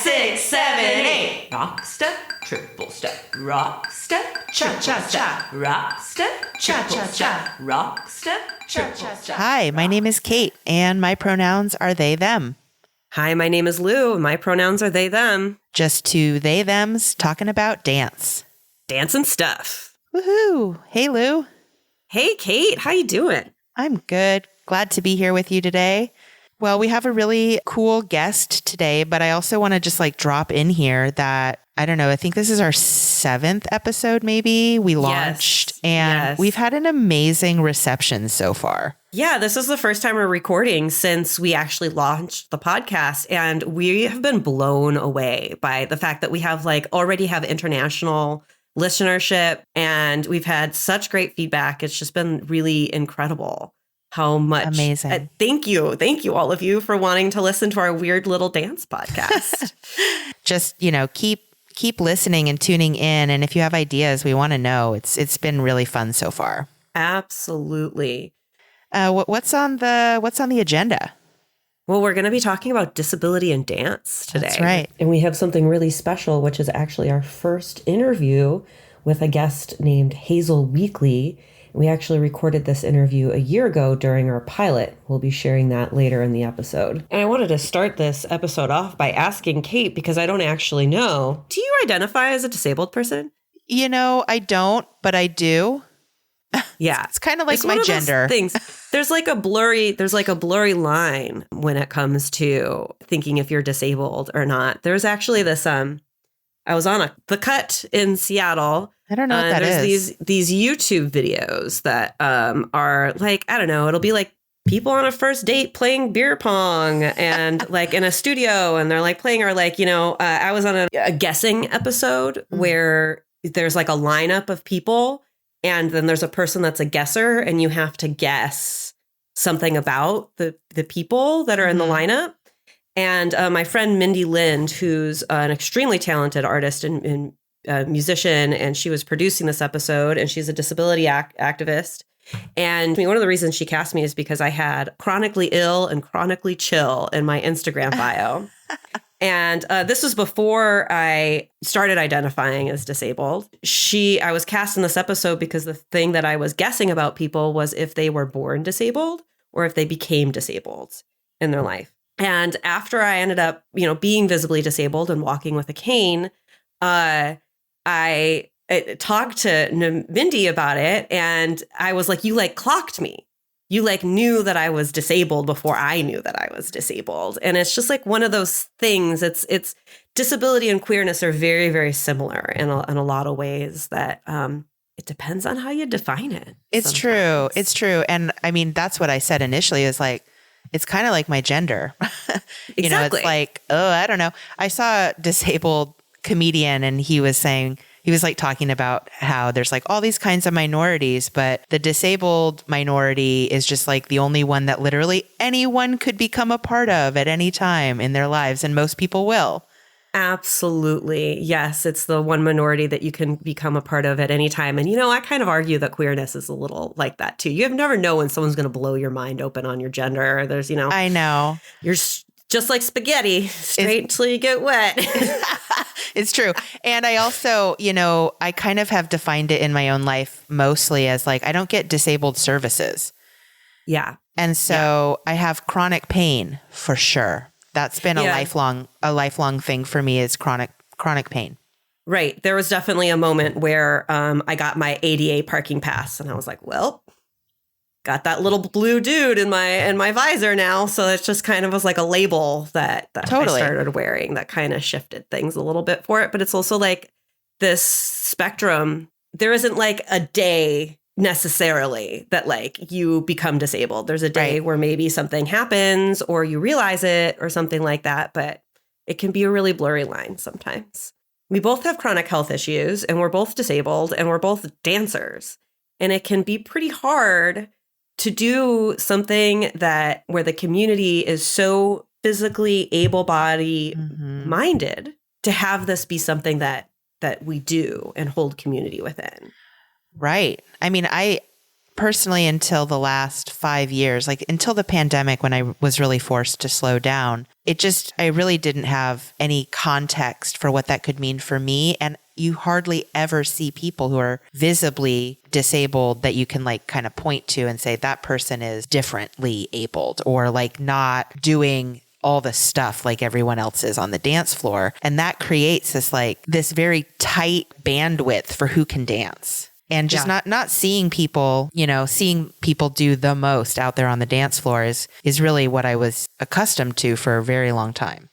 6, 7, 8. Rock step, triple step, rock step, cha-cha-cha. Rock step, cha-cha-cha. Rock step, cha-cha-cha. Hi, my name is Kate, and my pronouns are they, them. Hi, my name is Lou. My pronouns are they, them. Just two they, thems talking about dance. Dance and stuff. Woohoo! Hey, Lou. Hey, Kate. How you doing? I'm good. Glad to be here with you today. Well, we have a really cool guest today, but I also want to just drop in here that, I don't know, I think this is our 7th episode maybe we launched, and we've had an amazing reception so far. Yeah, this is the first time we're recording since we actually launched the podcast, and we have been blown away by the fact that we have already have international listenership, and we've had such great feedback. It's just been really incredible. How much amazing. Thank you all of you for wanting to listen to our weird little dance podcast. Just, keep listening and tuning in. And if you have ideas, we want to know. It's been really fun so far. Absolutely. What's on the agenda? Well, we're going to be talking about disability and dance today. That's right. And we have something really special, which is actually our first interview with a guest named Hazel Weakly. We actually recorded this interview a year ago during our pilot. We'll be sharing that later in the episode. And I wanted to start this episode off by asking Kate, because I don't actually know, do you identify as a disabled person? I don't, but I do. Yeah. It's kind of like my gender. Things. There's a blurry line when it comes to thinking if you're disabled or not. There's actually this, I was on The Cut in Seattle. I don't know what that is. These YouTube videos that are I don't know, it'll be people on a first date playing beer pong and in a studio, and they're playing, or I was on a guessing episode where there's a lineup of people, and then there's a person that's a guesser, and you have to guess something about the people that are in the lineup. And my friend Mindy Lind, who's an extremely talented artist and musician, and she was producing this episode, and she's a disability activist. And one of the reasons she cast me is because I had chronically ill and chronically chill in my Instagram bio. And this was before I started identifying as disabled. I was cast in this episode because the thing that I was guessing about people was if they were born disabled or if they became disabled in their life. And after I ended up, being visibly disabled and walking with a cane, I talked to Mindy about it, and I was like, you clocked me. You knew that I was disabled before I knew that I was disabled. And it's just one of those things. It's disability and queerness are very, very similar in a lot of ways that it depends on how you define it. It's true. It's true. And I mean, that's what I said initially is it's kind of like my gender. Exactly. It's I don't know. I saw a disabled comedian, and he was talking about how there's all these kinds of minorities, but the disabled minority is just the only one that literally anyone could become a part of at any time in their lives. And most people will. Absolutely. Yes. It's the one minority that you can become a part of at any time. And, I kind of argue that queerness is a little like that too. You never know when someone's going to blow your mind open on your gender. There's, I know. You're just like spaghetti, straight until you get wet. It's true. And I also, I kind of have defined it in my own life mostly as I don't get disabled services. Yeah. And so I have chronic pain for sure. That's been a lifelong thing for me, is chronic pain. Right. There was definitely a moment where I got my ADA parking pass, and I was like, well, got that little blue dude in my visor now. So it just kind of was like a label that totally. I started wearing that kind of shifted things a little bit for it. But it's also this spectrum. There isn't a day necessarily that you become disabled. There's a day where maybe something happens or you realize it or something like that, but it can be a really blurry line sometimes. We both have chronic health issues, and we're both disabled, and we're both dancers. And it can be pretty hard to do something where the community is so physically able-bodied minded to have this be something that we do and hold community within. Right. I mean, personally, until the last 5 years, like until the pandemic when I was really forced to slow down, I really didn't have any context for what that could mean for me. And you hardly ever see people who are visibly disabled that you can like kind of point to and say that person is differently abled or like not doing all the stuff like everyone else is on the dance floor. And that creates this very tight bandwidth for who can dance. And just not seeing people, seeing people do the most out there on the dance floor is really what I was accustomed to for a very long time.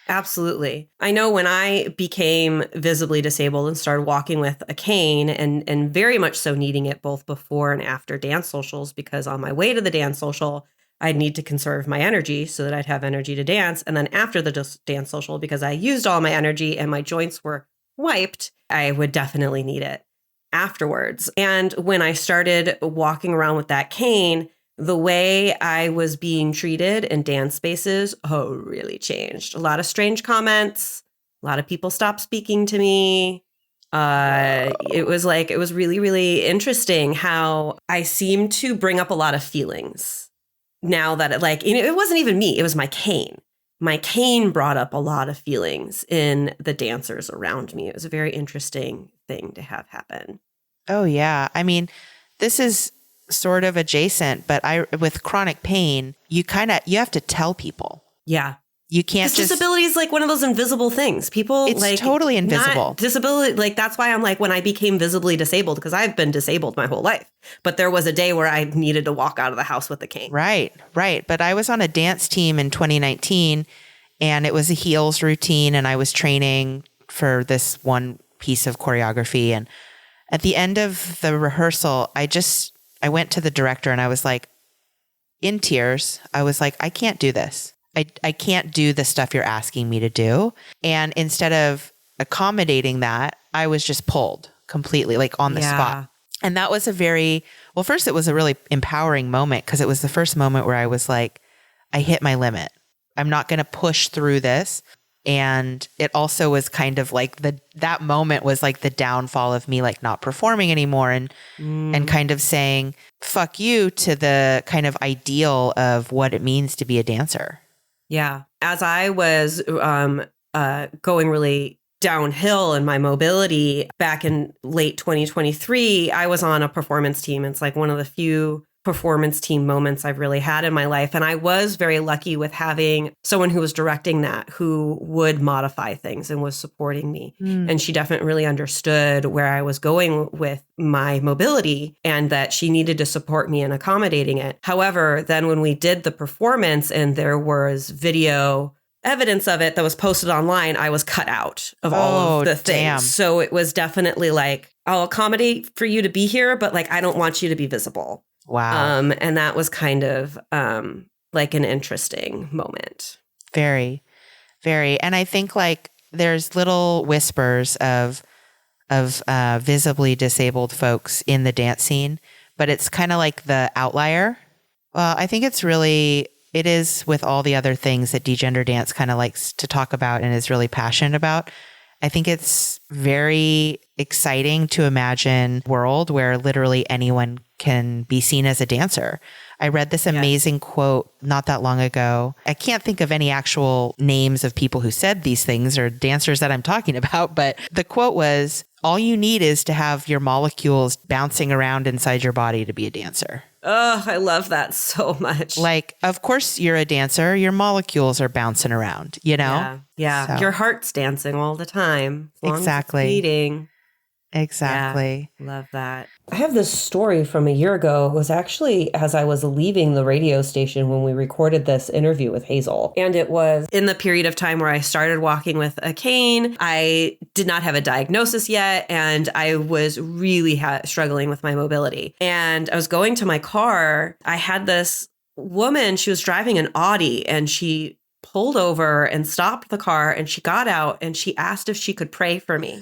Absolutely. I know when I became visibly disabled and started walking with a cane and very much so needing it both before and after dance socials, because on my way to the dance social, I'd need to conserve my energy so that I'd have energy to dance. And then after the dance social, because I used all my energy and my joints were wiped, I would definitely need it afterwards. And when I started walking around with that cane, the way I was being treated in dance spaces, really changed. A lot of strange comments. A lot of people stopped speaking to me. It was really, really interesting how I seemed to bring up a lot of feelings. Now that it wasn't even me, it was my cane. My cane brought up a lot of feelings in the dancers around me. It was a very interesting thing to have happen. Oh, yeah. I mean, this is sort of adjacent, but with chronic pain, you have to tell people. Yeah. You can't just... disability is like one of those invisible things. People it's totally invisible. Disability, that's why I'm like, when I became visibly disabled, because I've been disabled my whole life, but there was a day where I needed to walk out of the house with a cane. Right. But I was on a dance team in 2019 and it was a heels routine and I was training for this one piece of choreography. And at the end of the rehearsal, I went to the director and I was like, in tears, I was like, I can't do this. I can't do the stuff you're asking me to do. And instead of accommodating that, I was just pulled completely, like on the spot. And that was first it was a really empowering moment because it was the first moment where I was like, I hit my limit. I'm not going to push through this. And it also was kind of like that moment was like the downfall of me like not performing anymore and kind of saying, fuck you to the kind of ideal of what it means to be a dancer. Yeah. As I was going really downhill in my mobility back in late 2023, I was on a performance team. It's like one of the few performance team moments I've really had in my life. And I was very lucky with having someone who was directing that, who would modify things and was supporting me. And she definitely really understood where I was going with my mobility and that she needed to support me in accommodating it. However, then when we did the performance and there was video evidence of it that was posted online, I was cut out of all of the things. Damn. So it was definitely like, I'll accommodate for you to be here, but like, I don't want you to be visible. Wow. And that was kind of like an interesting moment. Very, very. And I think like there's little whispers of visibly disabled folks in the dance scene, but it's kind of like the outlier. Well, I think it is with all the other things that Degender Dance kind of likes to talk about and is really passionate about. I think it's very exciting to imagine a world where literally anyone can be seen as a dancer. I read this amazing quote not that long ago. I can't think of any actual names of people who said these things or dancers that I'm talking about, but the quote was, all you need is to have your molecules bouncing around inside your body to be a dancer. Oh, I love that so much. Like, of course you're a dancer. Your molecules are bouncing around, you know? Yeah. So. Your heart's dancing all the time. Exactly. Beating. Exactly. Yeah, love that. I have this story from a year ago. It was actually as I was leaving the radio station when we recorded this interview with Hazel. And it was in the period of time where I started walking with a cane. I did not have a diagnosis yet, and I was really struggling with my mobility. And I was going to my car. I had this woman, she was driving an Audi, and she pulled over and stopped the car, and she got out, and she asked if she could pray for me.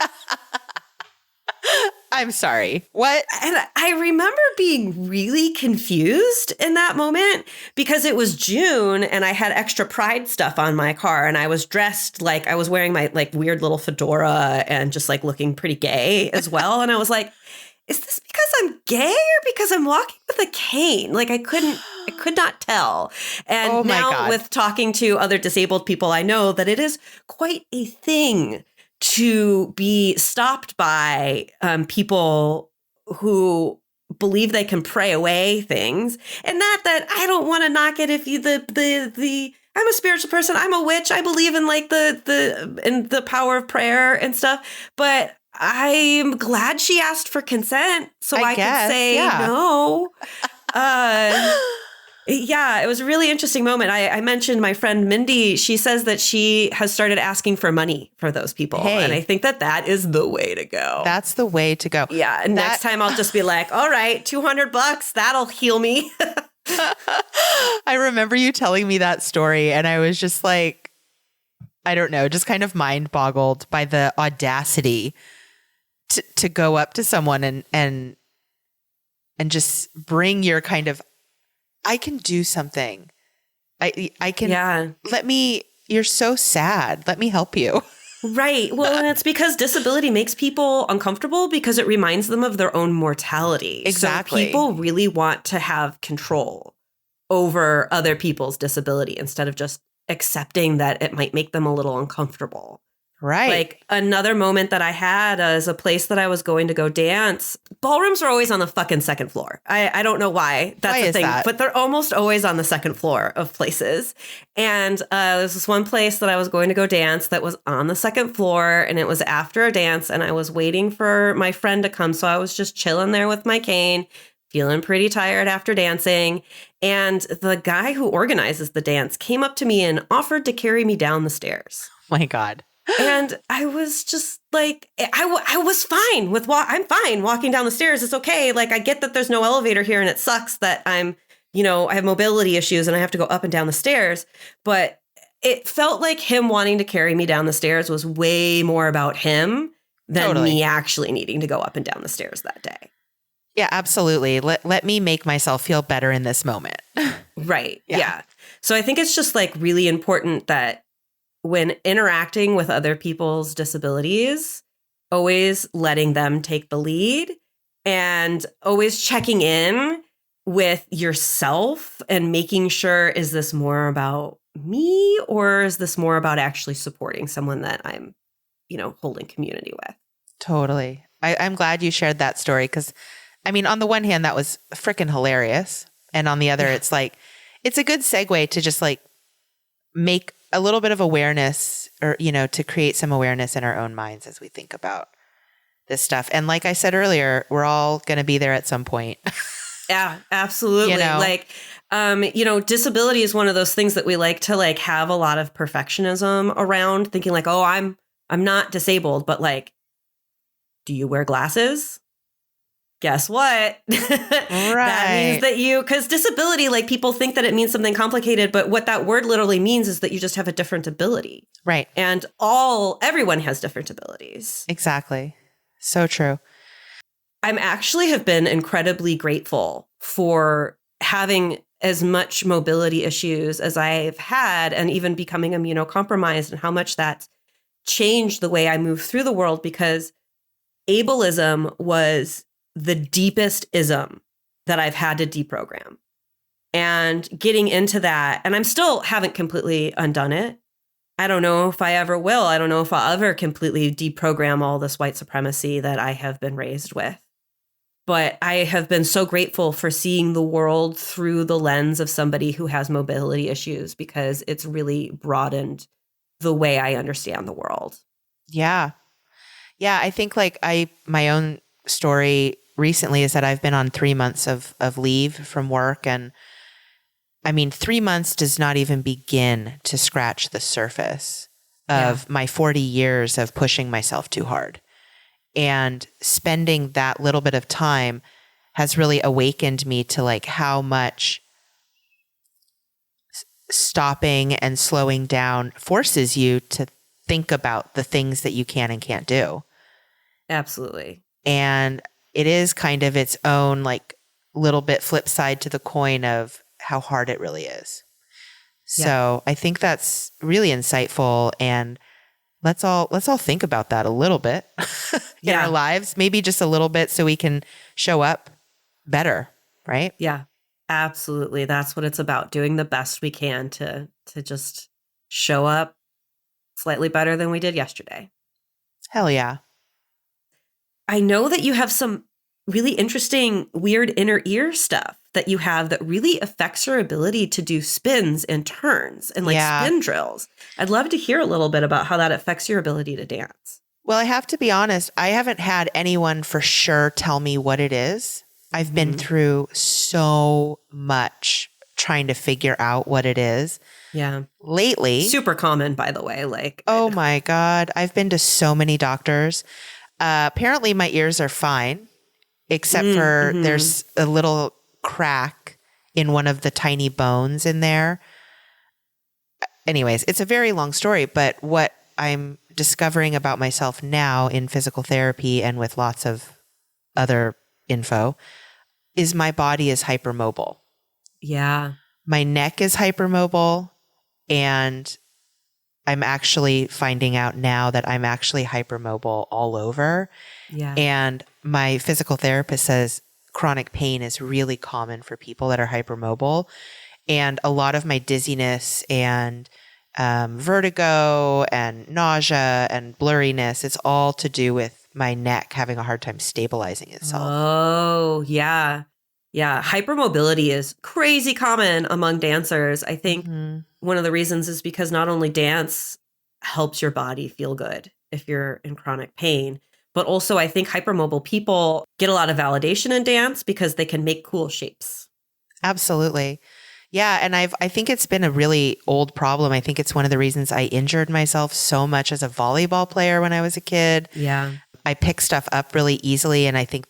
I'm sorry. What? And I remember being really confused in that moment because it was June and I had extra Pride stuff on my car and I was dressed like I was wearing my like weird little fedora and just like looking pretty gay as well. And I was like, is this because I'm gay or because I'm walking with a cane? Like I could not tell. And Oh my now God. with talking to other disabled people, I know that it is quite a thing to be stopped by people who believe they can pray away things. And not that I don't want to knock it if you I'm a spiritual person, I'm a witch, I believe in like the power of prayer and stuff, but I'm glad she asked for consent so I guess, could say no. Yeah, it was a really interesting moment. I mentioned my friend Mindy. She says that she has started asking for money for those people. Hey. And I think that is the way to go. That's the way to go. Yeah. And next time I'll just be like, all right, $200, that'll heal me. I remember you telling me that story and I was just like, I don't know, just kind of mind boggled by the audacity to go up to someone and just bring your kind of, I can do something. I can, you're so sad. Let me help you. Right. Well, and it's because disability makes people uncomfortable because it reminds them of their own mortality. Exactly. So people really want to have control over other people's disability instead of just accepting that it might make them a little uncomfortable. Right. Like another moment that I had is a place that I was going to go dance. Ballrooms are always on the fucking second floor. I don't know why. That's the thing. But they're almost always on the second floor of places. And there's this one place that I was going to go dance that was on the second floor. And it was after a dance. And I was waiting for my friend to come. So I was just chilling there with my cane, feeling pretty tired after dancing. And the guy who organizes the dance came up to me and offered to carry me down the stairs. Oh my God. And I was just like, I was fine with I'm fine walking down the stairs. It's okay. Like, I get that there's no elevator here and it sucks that I have mobility issues and I have to go up and down the stairs. But it felt like him wanting to carry me down the stairs was way more about him than me actually needing to go up and down the stairs that day. Yeah, absolutely. Let me make myself feel better in this moment. Right. Yeah. So I think it's just like really important that when interacting with other people's disabilities, always letting them take the lead and always checking in with yourself and making sure, is this more about me or is this more about actually supporting someone that I'm, holding community with? Totally. I'm glad you shared that story because, I mean, on the one hand, that was freaking hilarious. And on the other, it's like, it's a good segue to just like make a little bit of awareness or, to create some awareness in our own minds as we think about this stuff. And like I said earlier, we're all going to be there at some point. Yeah, absolutely. Like, disability is one of those things that we like to like have a lot of perfectionism around, thinking like, oh, I'm not disabled, but like, do you wear glasses? Guess what? That means that because disability, like people think that it means something complicated, but what that word literally means is that you just have a different ability. Right. And everyone has different abilities. Exactly. So true. I'm actually have been incredibly grateful for having as much mobility issues as I've had and even becoming immunocompromised and how much that's changed the way I move through the world, because ableism was the deepest ism that I've had to deprogram. And getting into that, and I'm still haven't completely undone it. I don't know if I ever will. I don't know if I'll ever completely deprogram all this white supremacy that I have been raised with. But I have been so grateful for seeing the world through the lens of somebody who has mobility issues, because it's really broadened the way I understand the world. Yeah. Yeah. I think like my own story recently is that I've been on 3 months of leave from work. And I mean, 3 months does not even begin to scratch the surface of my 40 years of pushing myself too hard. And spending that little bit of time has really awakened me to like how much stopping and slowing down forces you to think about the things that you can and can't do. Absolutely. And it is kind of its own like little bit flip side to the coin of how hard it really is. So I think that's really insightful. And let's all think about that a little bit in our lives, maybe just a little bit, so we can show up better, right? Yeah, absolutely. That's what it's about, doing the best we can to just show up slightly better than we did yesterday. Hell yeah. I know that you have some really interesting, weird inner ear stuff that you have that really affects your ability to do spins and turns and like spin drills. I'd love to hear a little bit about how that affects your ability to dance. Well, I have to be honest, I haven't had anyone for sure tell me what it is. I've been through so much trying to figure out what it is. Yeah. Lately. Super common, by the way. Like, oh my God. I've been to so many doctors. Apparently my ears are fine, except for there's a little crack in one of the tiny bones in there. Anyways, it's a very long story, but what I'm discovering about myself now in physical therapy and with lots of other info is my body is hypermobile. Yeah. My neck is hypermobile, and I'm actually finding out now that I'm actually hypermobile all over. Yeah. And my physical therapist says chronic pain is really common for people that are hypermobile. And a lot of my dizziness and vertigo and nausea and blurriness, it's all to do with my neck having a hard time stabilizing itself. Oh, yeah. Yeah. Hypermobility is crazy common among dancers. I think one of the reasons is because not only dance helps your body feel good if you're in chronic pain, but also I think hypermobile people get a lot of validation in dance because they can make cool shapes. Absolutely. Yeah. And I think it's been a really old problem. I think it's one of the reasons I injured myself so much as a volleyball player when I was a kid. Yeah. I pick stuff up really easily. And I think,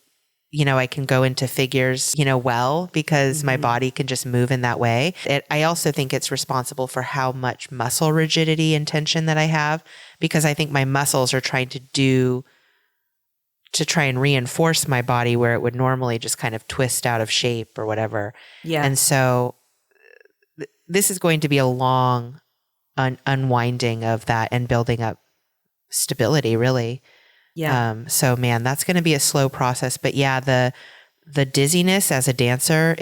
I can go into figures, well, because my body can just move in that way. I also think it's responsible for how much muscle rigidity and tension that I have, because I think my muscles are trying to try and reinforce my body where it would normally just kind of twist out of shape or whatever. Yeah. And so this is going to be a long unwinding of that and building up stability, really. Yeah. So man, that's going to be a slow process, but yeah, the dizziness as a dancer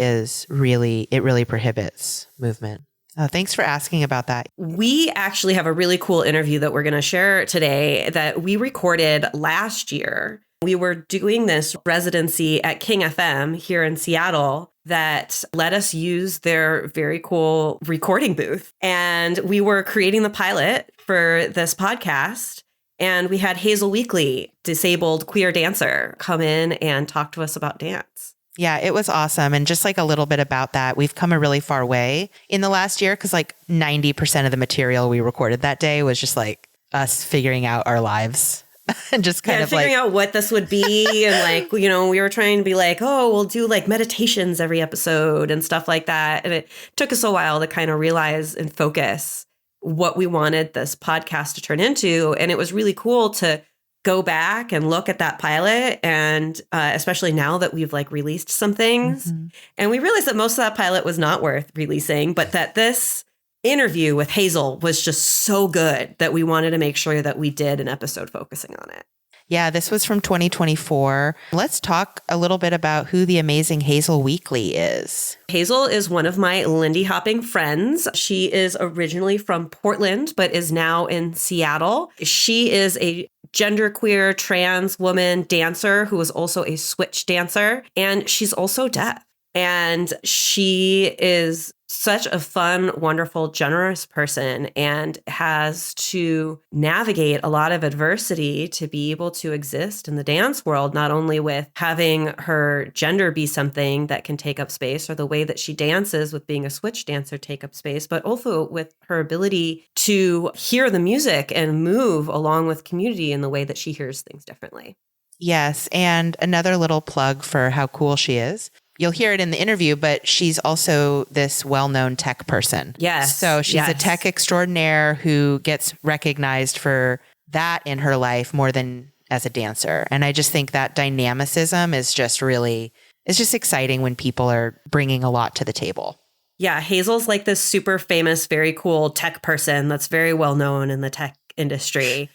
really prohibits movement. Oh, thanks for asking about that. We actually have a really cool interview that we're going to share today that we recorded last year. We were doing this residency at King FM here in Seattle that let us use their very cool recording booth. And we were creating the pilot for this podcast. And we had Hazel Weakly, disabled queer dancer, come in and talk to us about dance. Yeah, it was awesome. And just like a little bit about that, we've come a really far way in the last year, because like 90% of the material we recorded that day was just like us figuring out our lives and just kind of figuring out what this would be. And like, we were trying to be like, oh, we'll do like meditations every episode and stuff like that. And it took us a while to kind of realize and focus what we wanted this podcast to turn into. And it was really cool to go back and look at that pilot. And especially now that we've like released some things. And we realized that most of that pilot was not worth releasing, but that this interview with Hazel was just so good that we wanted to make sure that we did an episode focusing on it. Yeah, this was from 2024. Let's talk a little bit about who the amazing Hazel Weakly is. Hazel is one of my Lindy hopping friends. She is originally from Portland, but is now in Seattle. She is a genderqueer trans woman dancer who is also a switch dancer, and she's also deaf. And she is such a fun, wonderful, generous person and has to navigate a lot of adversity to be able to exist in the dance world, not only with having her gender be something that can take up space, or the way that she dances with being a switch dancer take up space, but also with her ability to hear the music and move along with community in the way that she hears things differently. Yes. And another little plug for how cool she is. You'll hear it in the interview, but she's also this well-known tech person. Yes. So she's a tech extraordinaire who gets recognized for that in her life more than as a dancer. And I just think that dynamicism is just it's just exciting when people are bringing a lot to the table. Yeah. Hazel's like this super famous, very cool tech person that's very well known in the tech industry.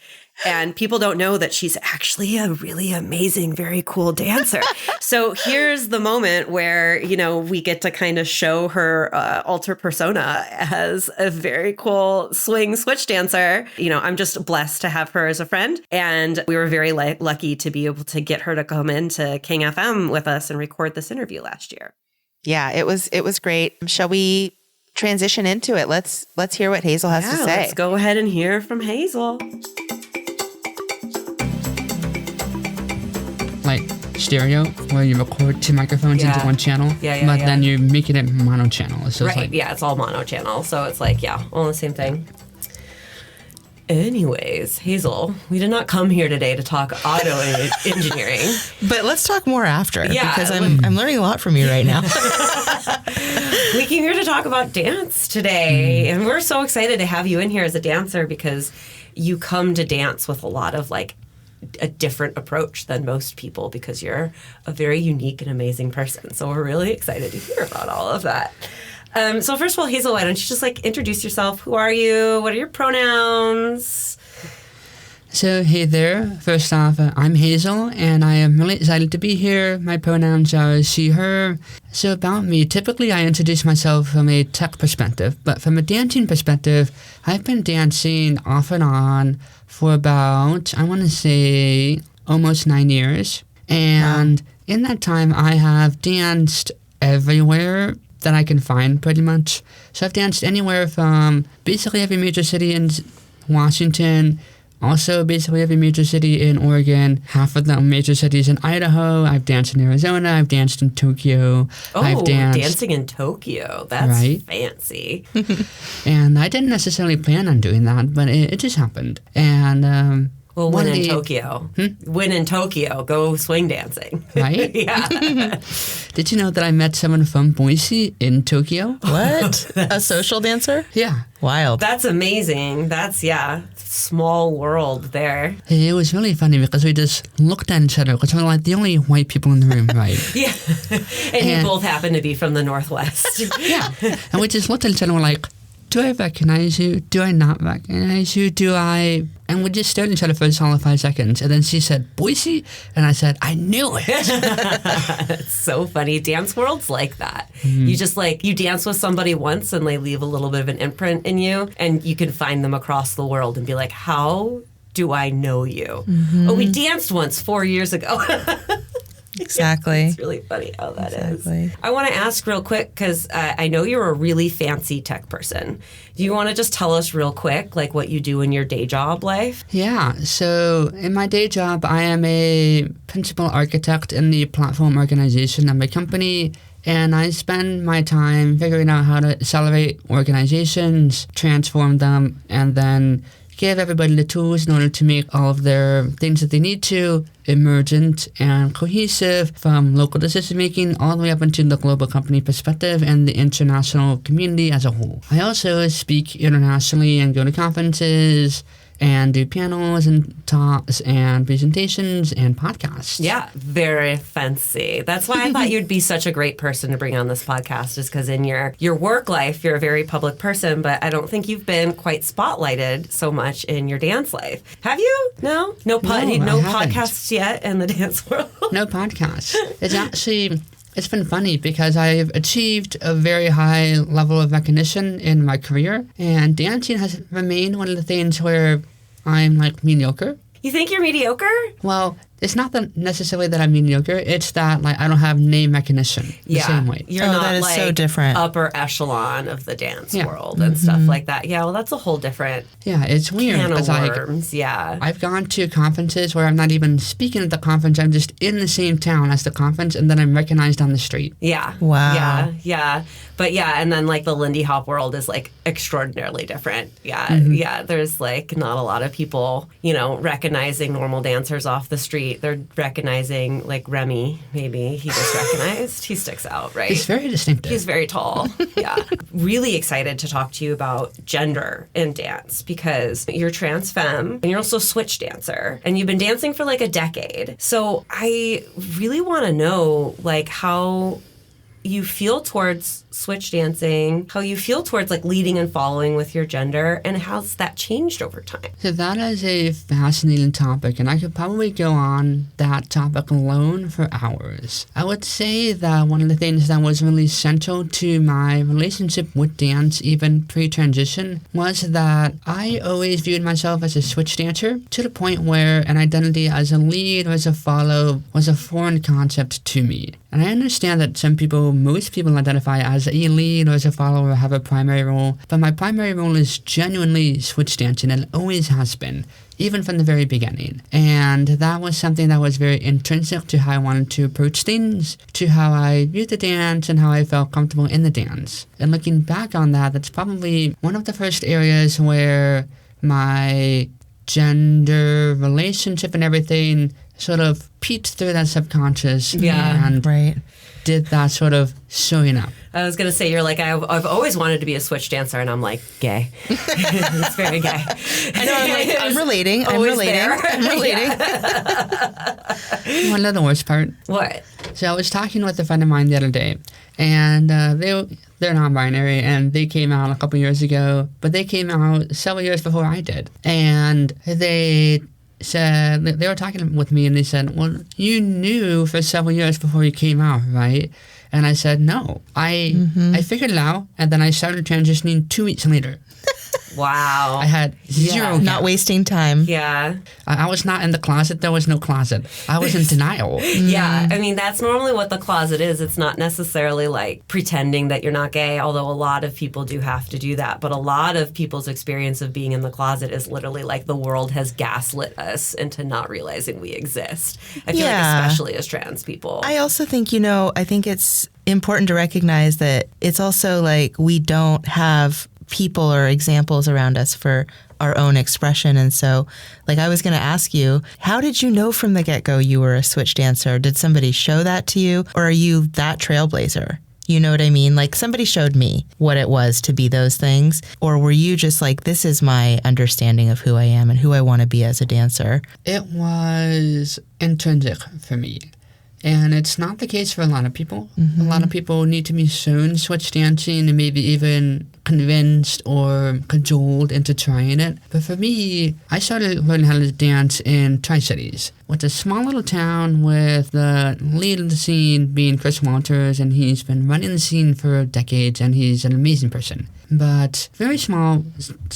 And people don't know that she's actually a really amazing, very cool dancer. So here's the moment where, we get to kind of show her alter persona as a very cool swing switch dancer. I'm just blessed to have her as a friend. And we were very lucky to be able to get her to come into King FM with us and record this interview last year. Yeah, it was great. Shall we transition into it? Let's hear what Hazel has to say. Let's go ahead and hear from Hazel. Like stereo, where you record 2 microphones into one channel, but then you make it mono channel. So right, it's all mono channel. So it's all the same thing. Anyways, Hazel, we did not come here today to talk auto engineering. But let's talk more after, because I'm learning a lot from you right now. We came here to talk about dance today, and we're so excited to have you in here as a dancer because you come to dance with a lot of a different approach than most people because you're a very unique and amazing person. So we're really excited to hear about all of that. So first of all, Hazel, why don't you just introduce yourself? Who are you? What are your pronouns? So, hey there. First off, I'm Hazel, and I am really excited to be here. My pronouns are she, her. So about me, typically I introduce myself from a tech perspective, but from a dancing perspective, I've been dancing off and on for about, I want to say, almost 9 years. And in that time, I have danced everywhere that I can find, pretty much. So I've danced anywhere from basically every major city in Washington, also basically every major city in Oregon, half of the major cities in Idaho. I've danced in Arizona. I've danced in Tokyo. Oh, dancing in Tokyo. That's fancy. And I didn't necessarily plan on doing that, but it just happened. And well, when in Tokyo. When in Tokyo, go swing dancing. Right? Yeah. Did you know that I met someone from Boise in Tokyo? What? A social dancer? Yeah. Wild. That's amazing. That's, small world there. It was really funny because we just looked at each other because we're the only white people in the room, right? Yeah. And you both happen to be from the Northwest. Yeah. And we just looked at each other and we're do I recognize you? Do I not recognize you? Do I? And we just stared at each other for a solid 5 seconds. And then she said, Boise? And I said, I knew it. It's so funny. Dance world's like that. Mm-hmm. You just you dance with somebody once and they leave a little bit of an imprint in you. And you can find them across the world and be like, how do I know you? Mm-hmm. Oh, we danced once 4 years ago. Exactly. It's really funny how that is. I want to ask real quick, because I know you're a really fancy tech person. Do you want to just tell us real quick, what you do in your day job life? Yeah. So in my day job, I am a principal architect in the platform organization of my company. And I spend my time figuring out how to accelerate organizations, transform them, and then give everybody the tools in order to make all of their things that they need to emergent and cohesive, from local decision making all the way up into the global company perspective and the international community as a whole. I also speak internationally and go to conferences and do panels and talks and presentations and podcasts. Yeah, very fancy. That's why I thought you'd be such a great person to bring on this podcast, is because in your work life, you're a very public person, but I don't think you've been quite spotlighted so much in your dance life. Have you? No? No podcasts yet in the dance world? No podcasts. It's been funny because I've achieved a very high level of recognition in my career, and dancing has remained one of the things where I'm mediocre. You think you're mediocre? Well, it's not necessarily that I'm mediocre. It's that I don't have name recognition the same way. You're not that is so different. Upper echelon of the dance world and stuff like that. Yeah, well, that's a whole different it's weird can of because worms. I've gone to conferences where I'm not even speaking at the conference. I'm just in the same town as the conference, and then I'm recognized on the street. Yeah. Wow. Yeah. But and then the Lindy Hop world is extraordinarily different. Yeah. Mm-hmm. Yeah. There's not a lot of people, recognizing normal dancers off the street. They're recognizing Remy, maybe. He just recognized. He sticks out, right? He's very distinctive. He's very tall. Yeah. Really excited to talk to you about gender in dance, because you're transfemme and you're also a switch dancer, and you've been dancing for a decade. So I really want to know how you feel towards switch dancing, how you feel towards like leading and following with your gender, and how's that changed over time? So that is a fascinating topic, and I could probably go on that topic alone for hours. I would say that one of the things that was really central to my relationship with dance, even pre-transition, was that I always viewed myself as a switch dancer, to the point where an identity as a lead or as a follow was a foreign concept to me. And I understand that most people identify as a lead or as a follower or have a primary role, but my primary role is genuinely switch dancing and always has been, even from the very beginning. And that was something that was very intrinsic to how I wanted to approach things, to how I viewed the dance and how I felt comfortable in the dance. And looking back on that, that's probably one of the first areas where my gender relationship and everything sort of peeked through that subconscious and did that sort of showing up. I was going to say, you're like, I've always wanted to be a switch dancer, and I'm like, gay. It's very gay. I know, I'm like, I'm relating. One of the worst part. What? So I was talking with a friend of mine the other day, and they're non-binary, and they came out a couple years ago, but they came out several years before I did. And they said, they were talking with me, and they said, well, you knew for several years before you came out, right? And I said, no. I figured it out, and then I started transitioning 2 weeks later. Wow. I had zero gap. Not wasting time. Yeah. I was not in the closet. There was no closet. I was in denial. Yeah. I mean, that's normally what the closet is. It's not necessarily like pretending that you're not gay, although a lot of people do have to do that. But a lot of people's experience of being in the closet is literally like the world has gaslit us into not realizing we exist. I feel like especially as trans people. I also think, I think it's important to recognize that it's also like we don't have people or examples around us for our own expression. And so, like, I was going to ask you, how did you know from the get-go you were a switch dancer? Did somebody show that to you? Or are you that trailblazer? You know what I mean? Like, somebody showed me what it was to be those things. Or were you just like, this is my understanding of who I am and who I want to be as a dancer? It was intrinsic for me. And it's not the case for a lot of people. A lot of people need to be shown switch dancing and maybe even convinced or cajoled into trying it. But for me, I started learning how to dance in Tri-Cities, with a small little town with the lead of the scene being Chris Walters, and he's been running the scene for decades, and he's an amazing person. But very small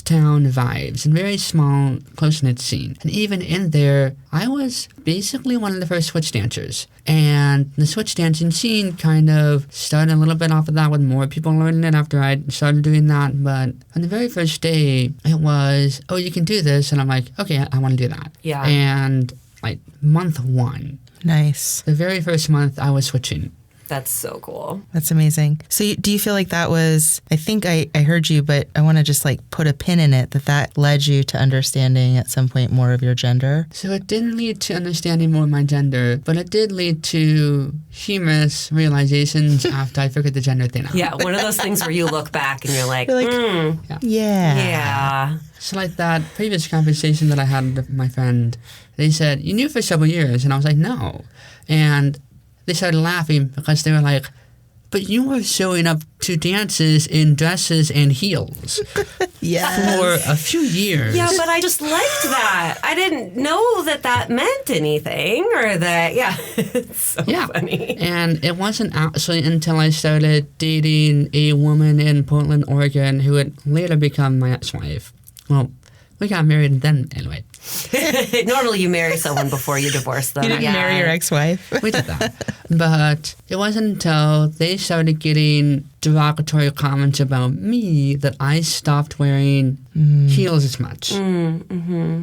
town vibes and very small, close-knit scene. And even in there, I was basically one of the first switch dancers. And the switch dancing scene kind of started a little bit off of that with more people learning it after I started doing that. But on the very first day, it was, oh, you can do this. And I'm like, okay, I want to do that. Yeah. And like month 1. Nice. The very first month, I was switching. That's so cool. That's amazing. So do you feel like that was, I think I heard you, but I want to just like put a pin in it, that led you to understanding at some point more of your gender? So it didn't lead to understanding more of my gender, but it did lead to humorous realizations after I figured the gender thing out. Yeah, one of those things where you look back and you're like, yeah. So like that previous conversation that I had with my friend, they said, you knew for several years, and I was like, no. And they started laughing because they were like, but you were showing up to dances in dresses and heels for a few years. Yeah, but I just liked that. I didn't know that meant anything or that, it's so funny. And it wasn't actually until I started dating a woman in Portland, Oregon, who would later become my ex-wife. Well, we got married then anyway. Normally you marry someone before you divorce them. You didn't marry your ex-wife? We did that. But it wasn't until they started getting derogatory comments about me that I stopped wearing heels as much. And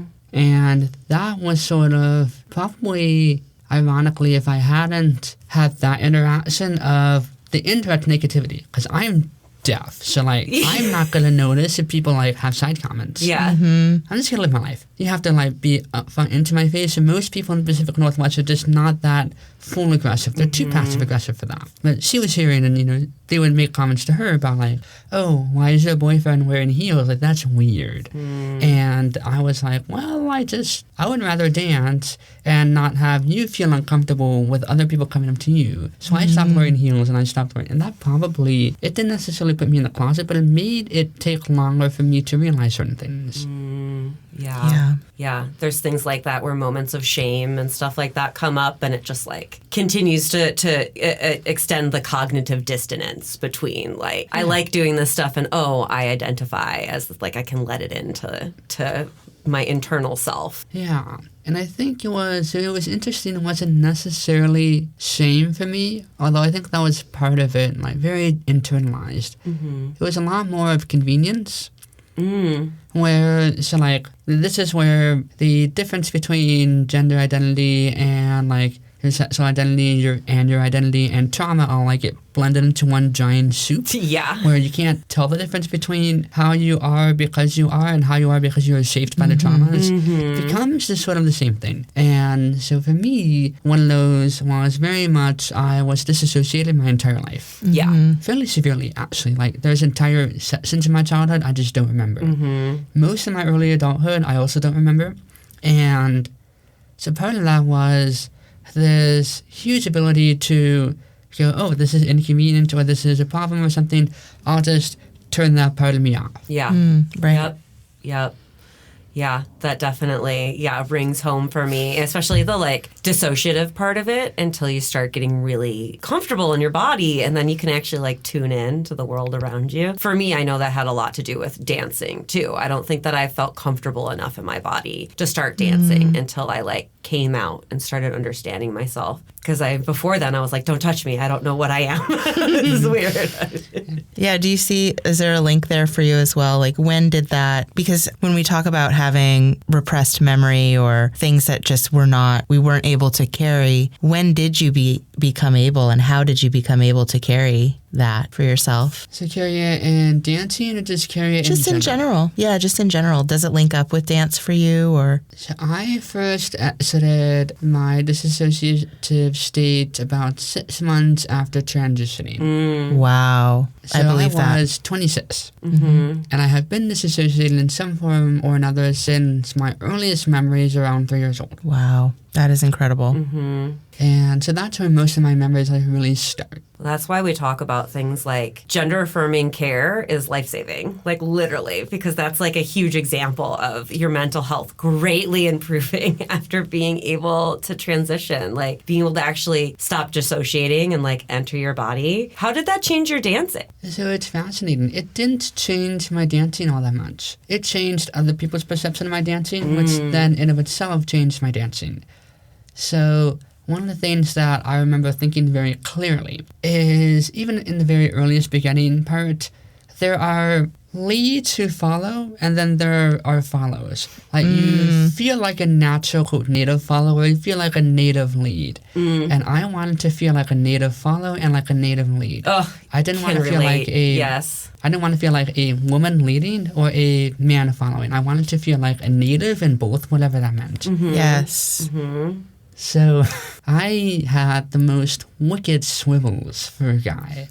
that was sort of probably, ironically, if I hadn't had that interaction of the indirect negativity, because I'm deaf, so like I'm not gonna notice if people like have side comments. I'm just gonna live my life. You have to like be upfront into my face, and most people in the Pacific Northwest are just not that full aggressive. They're too passive aggressive for that. But she was hearing and they would make comments to her about like, oh, why is your boyfriend wearing heels? Like, that's weird. And I was like, well, I would rather dance and not have you feel uncomfortable with other people coming up to you. So I stopped wearing heels and I stopped wearing, and that probably, it didn't necessarily put me in the closet, but it made it take longer for me to realize certain things. Yeah. There's things like that where moments of shame and stuff like that come up, and it just like continues to extend the cognitive dissonance between like, I like doing this stuff and I identify as like I can let it into my internal self. Yeah. And I think it was interesting. It wasn't necessarily shame for me, although I think that was part of it, like very internalized. It was a lot more of convenience. Where, so like, this is where the difference between gender identity and like your sexual identity and your identity and trauma all like get blended into one giant soup. Yeah. Where you can't tell the difference between how you are because you are and how you are because you are shaped by the traumas. It becomes just sort of the same thing. And so for me, one of those was very much, I was disassociated my entire life. Yeah. Fairly severely, actually. Like, there's entire sections of my childhood I just don't remember. Most of my early adulthood, I also don't remember. And so part of that was this huge ability to go, oh, this is inconvenient or this is a problem or something. I'll just turn that part of me off. Yeah. Right. Yep. Yeah, that definitely, rings home for me, especially the like dissociative part of it until you start getting really comfortable in your body and then you can actually like tune in to the world around you. For me, I know that had a lot to do with dancing too. I don't think that I felt comfortable enough in my body to start dancing until I like came out and started understanding myself. Because before then I was like, don't touch me. I don't know what I am. It's weird. Yeah. Do you see, is there a link there for you as well? Like, when did that, because when we talk about having repressed memory or things that just we weren't able to carry, when did you become able, and how did you become able to carry that for yourself? So carry it in dancing or just carry it just in general? Yeah, just in general. Does it link up with dance for you, or? So I first exited my dissociative state about 6 months after transitioning. Wow. So I believe that. I was 26. And I have been disassociated in some form or another since my earliest memories around 3 years old. Wow. That is incredible. And so that's where most of my memories like really start. That's why we talk about things like gender affirming care is life-saving, like literally, because that's like a huge example of your mental health greatly improving after being able to transition, like being able to actually stop dissociating and like enter your body. How did that change your dancing? So it's fascinating. It didn't change my dancing all that much. It changed other people's perception of my dancing, which then in of itself changed my dancing. So one of the things that I remember thinking very clearly is, even in the very earliest beginning part, there are leads who follow, and then there are followers. Like, you feel like a natural quote, native follower, you feel like a native lead. And I wanted to feel like a native follow and like a native lead. I didn't want to feel like I didn't want to feel like a woman leading or a man following. I wanted to feel like a native in both, whatever that meant. Yes. So I had the most wicked swivels for a guy.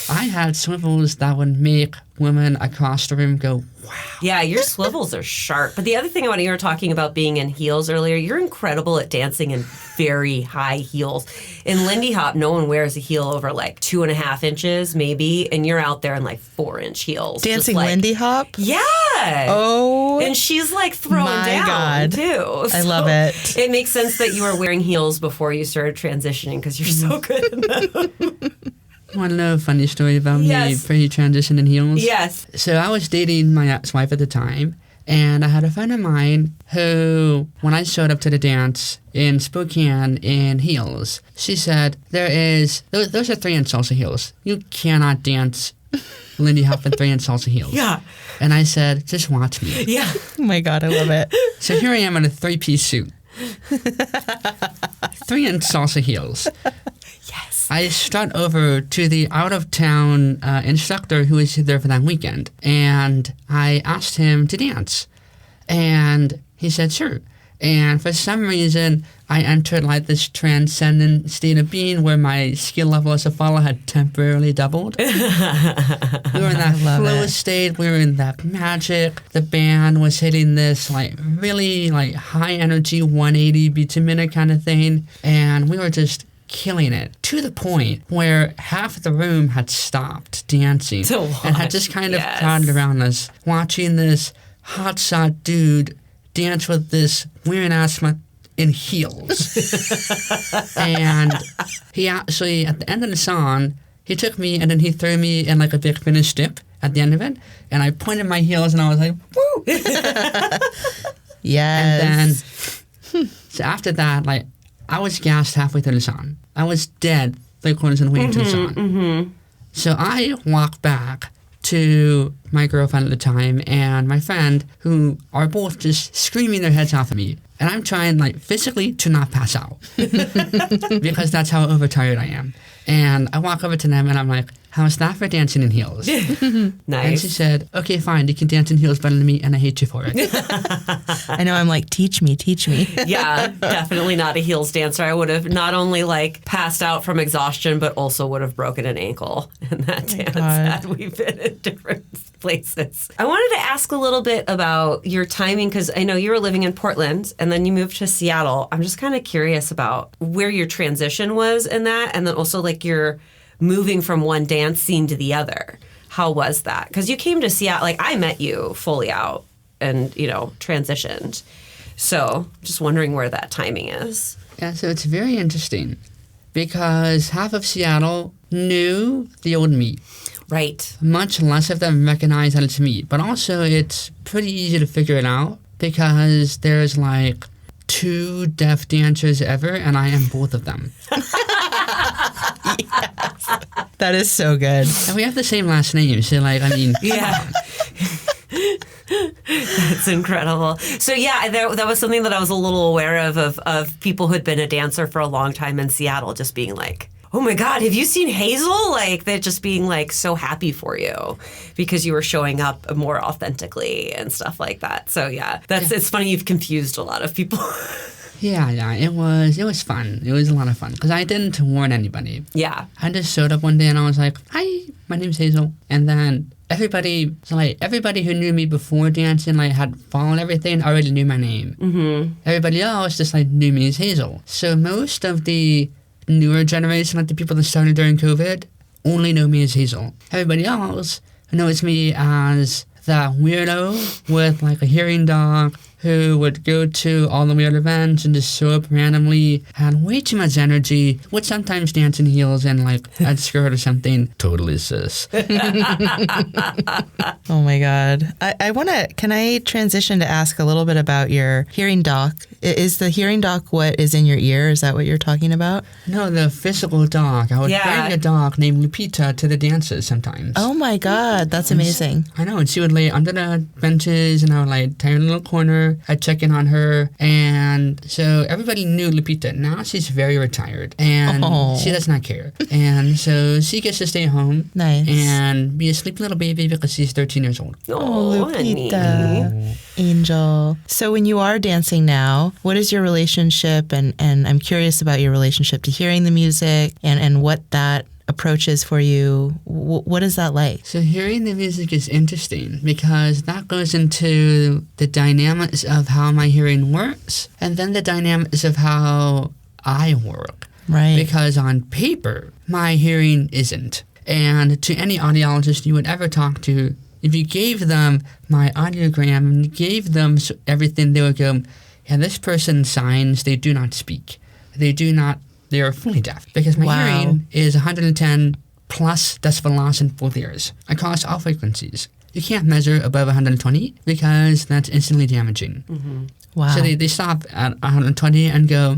I had swivels that would make women across the room go, wow. Yeah, your swivels are sharp. But the other thing when you were talking about being in heels earlier, you're incredible at dancing in very high heels. In Lindy Hop, no one wears a heel over like 2.5 inches, maybe, and you're out there in like 4-inch heels. Dancing like, Lindy Hop? Yeah. Oh. And she's like throwing my down God. too. I love it. It makes sense that you were wearing heels before you started transitioning because you're so good at them. Want to know a funny story about Yes. me pre-transition in heels? Yes. So I was dating my ex-wife at the time, and I had a friend of mine who, when I showed up to the dance in Spokane in heels, she said, those are 3-inch salsa heels. You cannot dance Lindy Hop in 3-inch salsa heels. Yeah. And I said, just watch me. Yeah. Oh my God, I love it. So here I am in a 3-piece suit. 3-inch salsa heels. Yes. I strut over to the out-of-town instructor who was there for that weekend, and I asked him to dance. And he said, sure. And for some reason, I entered like this transcendent state of being where my skill level as a follower had temporarily doubled. We were in that flow state. We were in that magic. The band was hitting this like really like high energy 180 beats a minute kind of thing. And we were just killing it to the point where half of the room had stopped dancing and had just kind of crowded around us, watching this hotshot dude dance with this weird ass in heels. And he actually, at the end of the song, he took me and then he threw me in like a big Finnish dip at the end of it. And I pointed my heels and I was like, woo! Yes. And then, so after that, like, I was gassed halfway through the song. I was dead 3/4 of the way into the song. So I walked back to my girlfriend at the time and my friend, who are both just screaming their heads off at me. And I'm trying, like, physically to not pass out because that's how overtired I am. And I walk over to them and I'm like, how's that for dancing in heels? Nice. And she said, okay, fine, you can dance in heels better than me and I hate you for it. I know, I'm like, teach me. Yeah, definitely not a heels dancer. I would have not only like passed out from exhaustion, but also would have broken an ankle in that dance had we been in different places. I wanted to ask a little bit about your timing because I know you were living in Portland and then you moved to Seattle. I'm just kind of curious about where your transition was in that, and then also like your moving from one dance scene to the other. How was that? Because you came to Seattle, like I met you fully out and, you know, transitioned. So just wondering where that timing is. Yeah, so it's very interesting because half of Seattle knew the old me. Right. Much less of them recognize that it's me. But also it's pretty easy to figure it out because there's like 2 deaf dancers ever and I am both of them. Yes. That is so good. And we have the same last name, so like, I mean... Yeah. That's incredible. So yeah, that was something that I was a little aware of people who'd been a dancer for a long time in Seattle just being like, oh my God, have you seen Hazel? Like, they're just being like so happy for you because you were showing up more authentically and stuff like that. So yeah, it's funny you've confused a lot of people. Yeah, it was fun. It was a lot of fun because I didn't warn anybody. Yeah. I just showed up one day and I was like, hi, my name's Hazel. And then everybody who knew me before dancing, like had followed everything, already knew my name. Mm-hmm. Everybody else just like knew me as Hazel. So most of the newer generation, like the people that started during COVID, only know me as Hazel. Everybody else knows me as that weirdo with like a hearing dog who would go to all the weird events and just show up randomly, had way too much energy, would sometimes dance in heels and like a skirt or something. Totally sis. Oh my God. Can I transition to ask a little bit about your hearing doc? Is the hearing doc what is in your ear? Is that what you're talking about? No, the physical dog. I would bring a dog named Lupita to the dances sometimes. Oh my God. That's amazing. I know. And she would lay under the benches and I would like tie her in a little corner. I'd check in on her. And so everybody knew Lupita. Now she's very retired and she does not care. And so she gets to stay home. Nice. And be a sleepy little baby because she's 13 years old. Oh, Lupita. Angel. So when you are dancing now, what is your relationship? And I'm curious about your relationship to hearing the music and what that approach is for you. What is that like? So hearing the music is interesting because that goes into the dynamics of how my hearing works and then the dynamics of how I work. Right. Because on paper, my hearing isn't. And to any audiologist you would ever talk to, if you gave them my audiogram and you gave them everything, they would go, yeah, this person signs, they do not speak. They are fully deaf. Because my hearing is 110 plus decibel loss in both ears across all frequencies. You can't measure above 120 because that's instantly damaging. Mm-hmm. Wow. So they stop at 120 and go,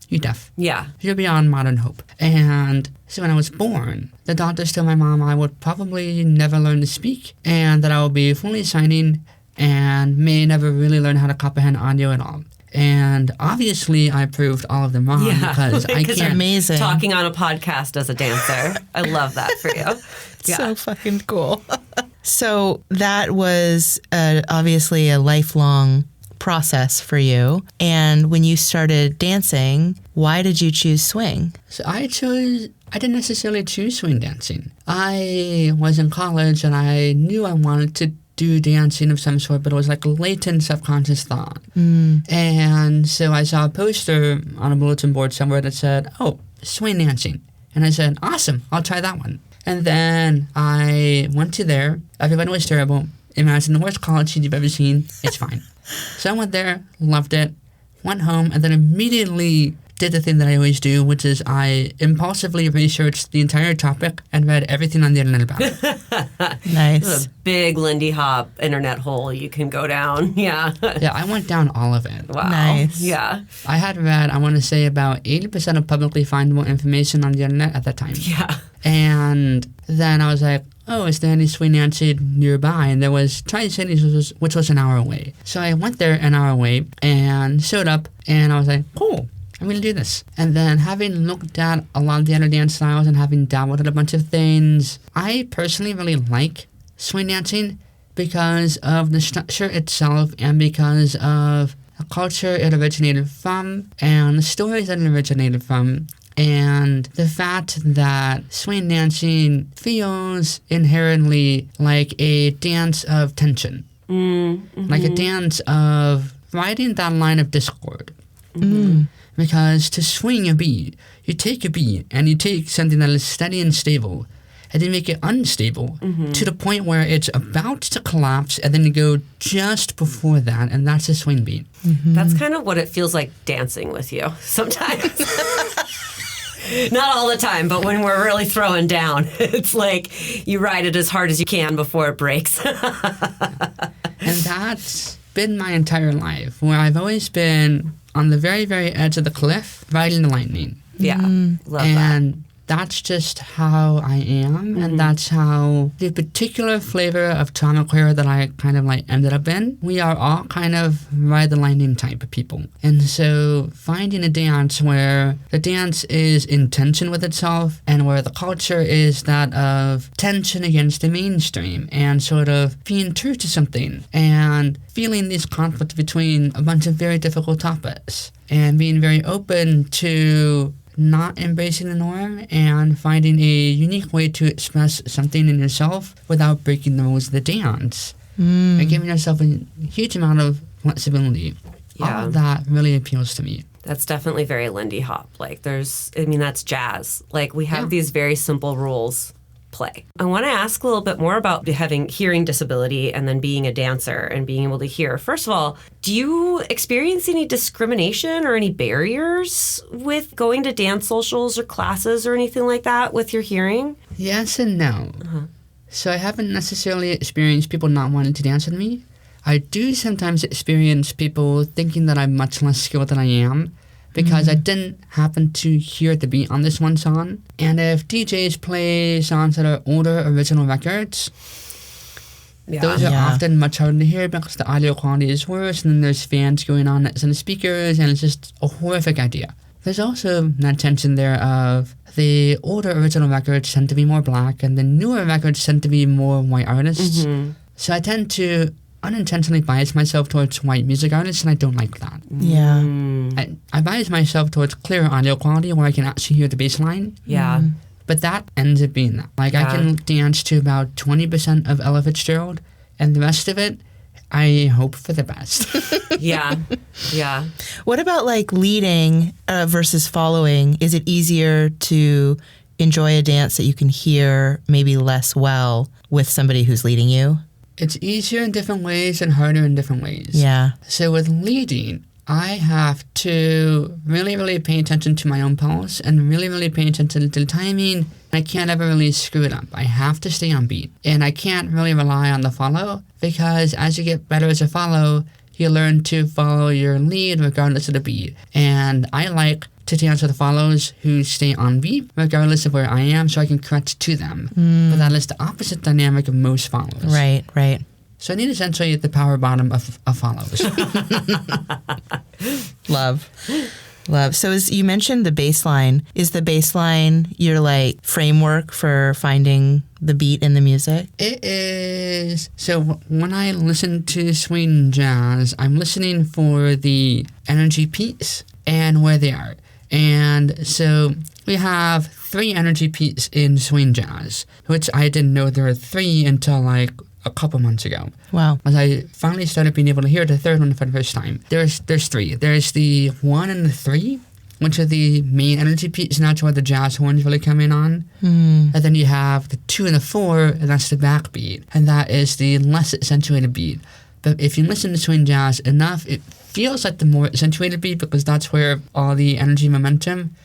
you're deaf. Yeah. You're beyond modern hope. And so when I was born, the doctors told my mom I would probably never learn to speak and that I would be fully signing and may never really learn how to comprehend audio at all. And obviously, I proved all of them wrong because I can't. Amazing. Talking on a podcast as a dancer. I love that for you. Yeah. So fucking cool. So that was obviously a lifelong process for you. And when you started dancing, why did you choose swing? So I didn't necessarily choose swing dancing. I was in college and I knew I wanted to do dancing of some sort, but it was like a latent subconscious thought. And so I saw a poster on a bulletin board somewhere that said, oh, swing dancing. And I said, awesome, I'll try that one. And then I went to there. Everybody was terrible. Imagine the worst college seat you've ever seen. It's fine. So I went there, loved it, went home, and then immediately did the thing that I always do, which is I impulsively researched the entire topic and read everything on the internet about it. Nice. It's a big Lindy Hop internet hole you can go down. Yeah. Yeah, I went down all of it. Wow. Nice. Yeah. I had read, I want to say, about 80% of publicly findable information on the internet at that time. Yeah. And then I was like, oh, is there any swing dancing nearby? And there was Tri-Cities, which was an hour away. So I went there an hour away and showed up, and I was like, cool, I'm going to do this. And then having looked at a lot of the other dance styles and having dabbled in a bunch of things, I personally really like swing dancing because of the structure itself and because of the culture it originated from and the stories that it originated from. And the fact that swing dancing feels inherently like a dance of tension, like a dance of riding that line of discord. Because to swing a beat, you take a beat and you take something that is steady and stable and then make it unstable to the point where it's about to collapse and then you go just before that, and that's a swing beat. That's kind of what it feels like dancing with you sometimes. Not all the time, but when we're really throwing down, it's like you ride it as hard as you can before it breaks. And that's been my entire life, where I've always been on the very, very edge of the cliff, riding the lightning. Yeah, love that. And that's just how I am, and that's how the particular flavor of trauma queer that I kind of like ended up in. We are all kind of ride the lightning type of people. And so finding a dance where the dance is in tension with itself and where the culture is that of tension against the mainstream and sort of being true to something and feeling these conflicts between a bunch of very difficult topics and being very open to not embracing the norm and finding a unique way to express something in yourself without breaking the rules of the dance. And giving yourself a huge amount of flexibility. Yeah. All of that really appeals to me. That's definitely very Lindy Hop. Like that's jazz. Like we have these very simple rules play. I want to ask a little bit more about hearing disability and then being a dancer and being able to hear. First of all, do you experience any discrimination or any barriers with going to dance socials or classes or anything like that with your hearing? Yes and no. So I haven't necessarily experienced people not wanting to dance with me. I do sometimes experience people thinking that I'm much less skilled than I am because I didn't happen to hear the beat on this one song. And if DJs play songs that are older original records, those are often much harder to hear because the audio quality is worse, and then there's fans going on next to the speakers, and it's just a horrific idea. There's also that tension there of the older original records tend to be more black, and the newer records tend to be more white artists. So I tend to unintentionally bias myself towards white music artists, and I don't like that. Yeah. I bias myself towards clear audio quality where I can actually hear the bass line. Yeah. But that ends up being that. Like, I can dance to about 20% of Ella Fitzgerald, and the rest of it, I hope for the best. Yeah. What about like leading versus following? Is it easier to enjoy a dance that you can hear maybe less well with somebody who's leading you? It's easier in different ways and harder in different ways. Yeah. So with leading, I have to really, really pay attention to my own pulse and really, really pay attention to the timing. I can't ever really screw it up. I have to stay on beat. And I can't really rely on the follow because as you get better as a follow, you learn to follow your lead regardless of the beat. And I like to dance with follows who stay on beat regardless of where I am so I can correct to them. But that is the opposite dynamic of most follows. Right. So I need essentially the power bottom of follows. Love. So as you mentioned the bass line, is the bass line your like framework for finding the beat in the music? It is. So when I listen to swing jazz, I'm listening for the energy peaks and where they are. And so we have 3 energy peaks in swing jazz, which I didn't know there were 3 until like a couple months ago. Wow. As I finally started being able to hear the third one for the first time. There's 3. There's the 1 and the 3, which are the main energy peaks, and that's where the jazz horns really come in on. And then you have the 2 and the 4, and that's the backbeat, and that is the less accentuated beat. But if you listen to swing jazz enough, it feels like the more accentuated beat because that's where all the energy momentum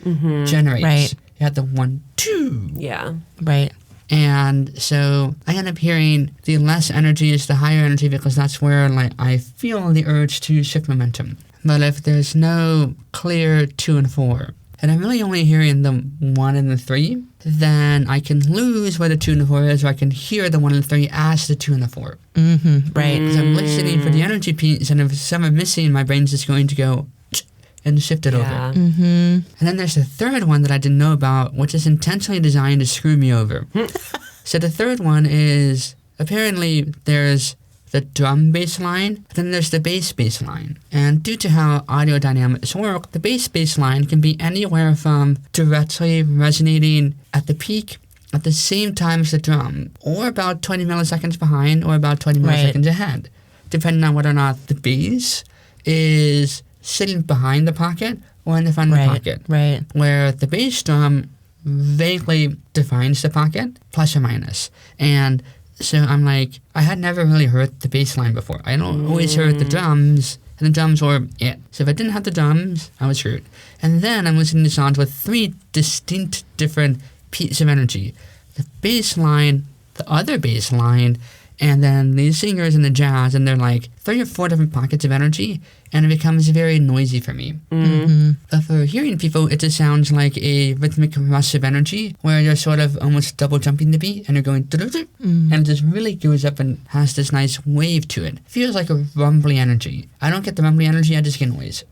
generates. Right. You have the 1, 2. Yeah. Right. And so I end up hearing the less energy is the higher energy because that's where like I feel the urge to shift momentum. But if there's no clear 2 and 4, and I'm really only hearing the 1 and the 3, then I can lose where the 2 and the 4 is, or I can hear the 1 and the 3 as the 2 and the 4. Right. Because I'm listening for the energy piece, and if some are missing, my brain's just going to go and shift it over. And then there's the third one that I didn't know about, which is intentionally designed to screw me over. So the third one is apparently there's the drum bass line, then there's the bass line. And due to how audio dynamics work, the bass line can be anywhere from directly resonating at the peak at the same time as the drum, or about 20 milliseconds behind, or about 20 milliseconds ahead, depending on whether or not the bass is sitting behind the pocket or in the front of the pocket. Right. Where the bass drum vaguely defines the pocket, plus or minus. And so I'm like, I had never really heard the bass line before. I always heard the drums, and the drums were it. So if I didn't have the drums, I was screwed. And then I'm listening to songs with 3 distinct different peaks of energy. The bass line, the other bass line, and then these singers in the jazz, and they're like 3 or 4 different pockets of energy, and it becomes very noisy for me. But for hearing people, it just sounds like a rhythmic rush of energy, where you're sort of almost double jumping the beat, and you're going, and it just really goes up and has this nice wave to it. Feels like a rumbly energy. I don't get the rumbly energy, I just get noise.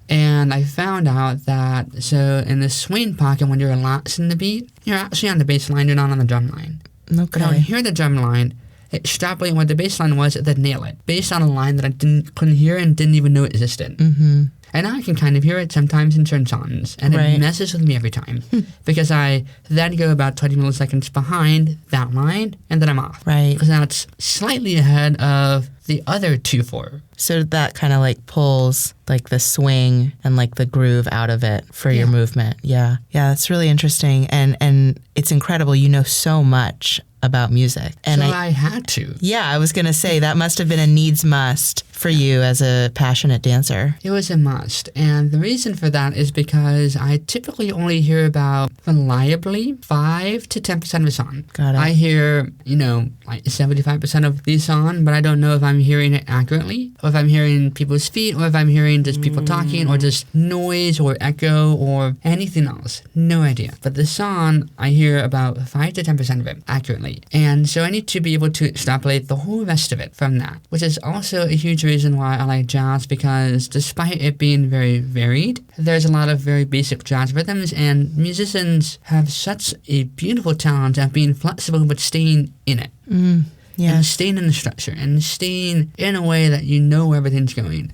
And I found out that, so in the swing pocket, when you're relaxing the beat, you're actually on the bass line, you're not on the drum line. But I would hear the drum line, extrapolate what the bass line was, then nail it, based on a line that I couldn't hear and didn't even know existed. And now I can kind of hear it sometimes in certain songs, and it messes with me every time, because I then go about 20 milliseconds behind that line, and then I'm off. Because now it's slightly ahead of the other 2/4. So that kind of like pulls like the swing and like the groove out of it for your movement. Yeah, that's really interesting, and it's incredible. You know so much about music, and so I had to. Yeah, I was gonna say that must have been a needs must for you as a passionate dancer. It was a must, and the reason for that is because I typically only hear about reliably 5 to 10% of a song. Got it. I hear, like 75% of the song, but I don't know if I'm hearing it accurately, or if I'm hearing people's feet, or if I'm hearing just people talking, or just noise, or echo, or anything else. No idea. But the song, I hear about 5 to 10% of it accurately. And so I need to be able to extrapolate the whole rest of it from that, which is also a huge reason why I like jazz, because despite it being very varied, there's a lot of very basic jazz rhythms, and musicians have such a beautiful talent at being flexible but staying in it. And staying in the structure, and staying in a way that you know where everything's going.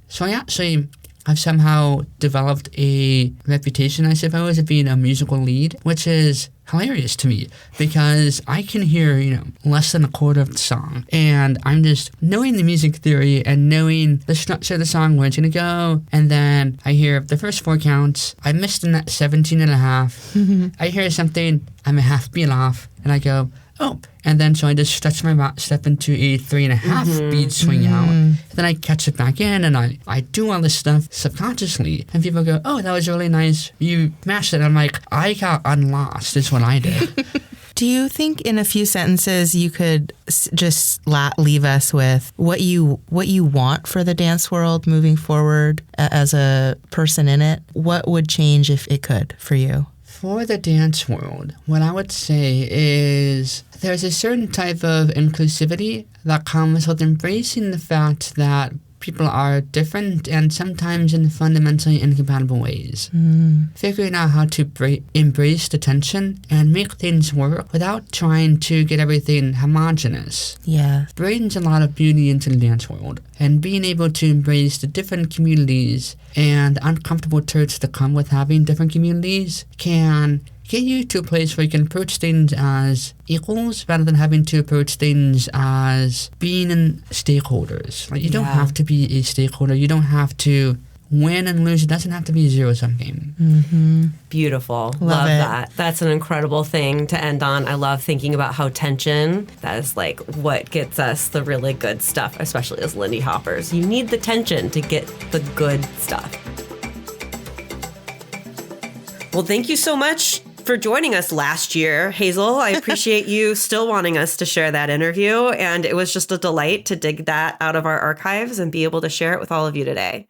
So I actually have somehow developed a reputation, I suppose, of being a musical lead, which is hilarious to me, because I can hear, less than a quarter of the song, and I'm just knowing the music theory and knowing the structure of the song, where it's gonna go, and then I hear the first 4 counts, I missed in that 17 and a half, I hear something, I'm a half beat off, and I go, oh, and then so I just stretch my rock step into a 3.5 beat swing out. Then I catch it back in, and I do all this stuff subconsciously. And people go, oh, that was really nice. You mashed it. I'm like, I got unlost is what I did. Do you think in a few sentences you could just leave us with what you want for the dance world moving forward as a person in it? What would change if it could for you? For the dance world, what I would say is there's a certain type of inclusivity that comes with embracing the fact that people are different and sometimes in fundamentally incompatible ways. Figuring out how to embrace the tension and make things work without trying to get everything homogenous Yeah. brings a lot of beauty into the dance world. And being able to embrace the different communities and uncomfortable truths that come with having different communities can get you to a place where you can approach things as equals rather than having to approach things as being in stakeholders. Like, you don't have to be a stakeholder. You don't have to win and lose. It doesn't have to be a zero-sum game. Beautiful. Love it. that. That's an incredible thing to end on. I love thinking about how tension, that is like what gets us the really good stuff, especially as Lindy Hoppers. You need the tension to get the good stuff. Well, thank you so much for joining us last year, Hazel. I appreciate you still wanting us to share that interview. And it was just a delight to dig that out of our archives and be able to share it with all of you today.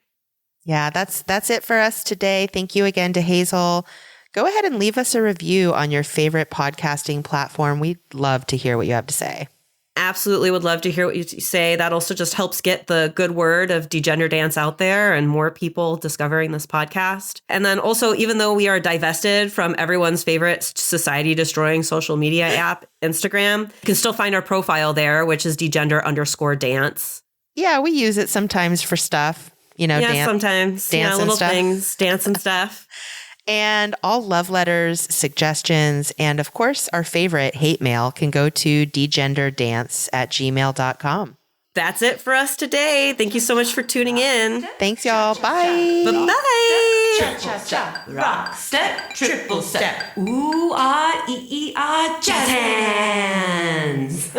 Yeah, that's it for us today. Thank you again to Hazel. Go ahead and leave us a review on your favorite podcasting platform. We'd love to hear what you have to say. Absolutely would love to hear what you say. That also just helps get the good word of degender dance out there and more people discovering this podcast. And then also, even though we are divested from everyone's favorite society-destroying social media app, Instagram, you can still find our profile there, which is degender_dance. Yeah, we use it sometimes for stuff, Sometimes. dance little and stuff. things, dance and stuff. And all love letters, suggestions, and of course, our favorite hate mail can go to degenderdance@gmail.com. That's it for us today. Thank you so much for tuning in. Thanks, y'all. Bye. Bye-bye. Cha-cha-cha, rock step, triple step, ooh, ah, jazz hands.